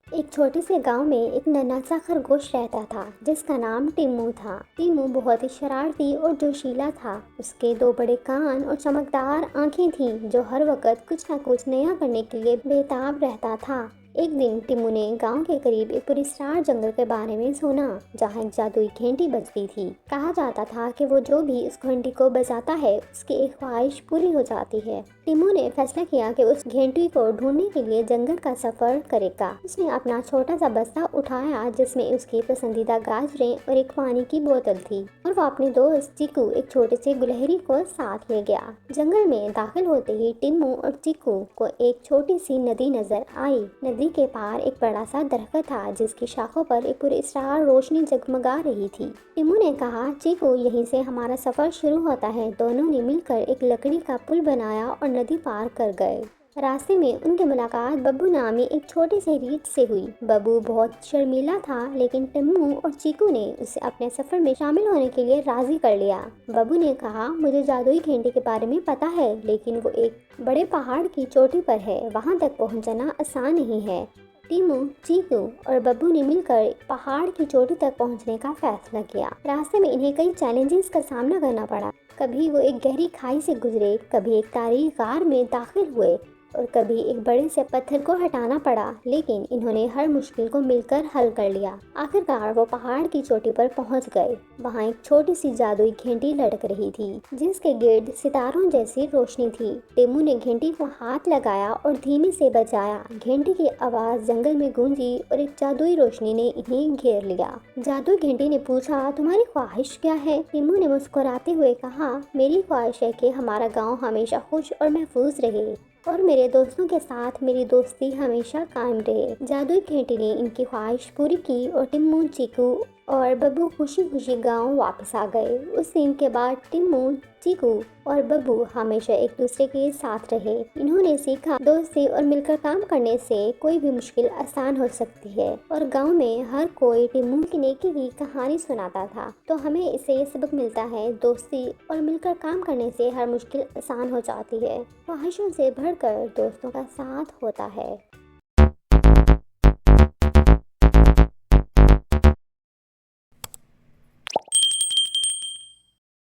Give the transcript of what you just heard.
एक छोटे से गांव में एक नन्हा सा खरगोश रहता था जिसका नाम टिम्मू था। टिम्मू बहुत ही शरारती और जोशीला था। उसके दो बड़े कान और चमकदार आंखें थीं जो हर वक्त कुछ न कुछ नया करने के लिए बेताब रहता था। एक दिन टिम्मू ने गांव के करीब एक पुरस्कार जंगल के बारे में सुना जहाँ एक जादुई घंटी बजती थी। कहा जाता था कि वो जो भी उस घंटी को बजाता है उसकी एक ख्वाहिश पूरी हो जाती है। टिम्मू ने फैसला किया कि उस घंटी को ढूंढने के लिए जंगल का सफर करेगा। उसने अपना छोटा सा बस्ता उठाया जिसमें उसकी पसंदीदा गाजरें और एक पानी की बोतल थी और वो अपने दोस्त चीकू एक छोटे से गुलहरी को साथ ले गया। जंगल में दाखिल होते ही टिम्मू और चीकू को एक छोटी सी नदी नजर आई। नदी के पार एक बड़ा सा दरख्त था जिसकी शाखों पर एक पूरी स्टार रोशनी जगमगा रही थी। टिम्मू ने कहा, चीकू यहीं से हमारा सफर शुरू होता है। दोनों ने मिलकर एक लकड़ी का पुल बनाया और नदी पार कर गए। रास्ते में उनकी मुलाकात बब्बू नामी एक छोटे से रीछ से हुई। बब्बू बहुत शर्मीला था लेकिन टिम्मू और चीकू ने उसे अपने सफर में शामिल होने के लिए राजी कर लिया। बब्बू ने कहा, मुझे जादुई घंटी के बारे में पता है लेकिन वो एक बड़े पहाड़ की चोटी पर है, वहाँ तक पहुँचना आसान नहीं है। टिम्मू, चीकू और बब्बू ने मिलकर पहाड़ की चोटी तक पहुंचने का फैसला किया। रास्ते में इन्हें कई चैलेंजेस का सामना करना पड़ा। कभी वो एक गहरी खाई से गुजरे, कभी एक तारीख गार में दाखिल हुए और कभी एक बड़े से पत्थर को हटाना पड़ा, लेकिन इन्होंने हर मुश्किल को मिलकर हल कर लिया। आखिरकार वो पहाड़ की चोटी पर पहुंच गए। वहां एक छोटी सी जादुई घंटी लटक रही थी जिसके गिर्द सितारों जैसी रोशनी थी। टिम्मू ने घंटी को हाथ लगाया और धीमे से बजाया। घंटी की आवाज जंगल में गूंजी और एक जादुई रोशनी ने इन्हें घेर लिया। जादुई घंटी ने पूछा, तुम्हारी ख्वाहिश क्या है? टिम्मू ने मुस्कुराते हुए कहा, मेरी ख्वाहिश है कि हमारा गाँव हमेशा खुश और महफूज रहे और मेरे दोस्तों के साथ मेरी दोस्ती हमेशा कायम रहे। जादुई घंटी ने इनकी ख्वाहिश पूरी की और टिम्मू, चीकू और बब्बू खुशी खुशी गांव वापस आ गए। उस दिन के बाद टिम्मू, चीकू और बब्बू हमेशा एक दूसरे के साथ रहे। इन्होंने सीखा दोस्ती और मिलकर काम करने से कोई भी मुश्किल आसान हो सकती है और गांव में हर कोई टिम्मू की नेकी की कहानी सुनाता था। तो हमें इससे ये सबक मिलता है, दोस्ती और मिलकर काम करने से हर मुश्किल आसान हो जाती है। ख्वाहिशों से बढ़कर दोस्तों का साथ होता है।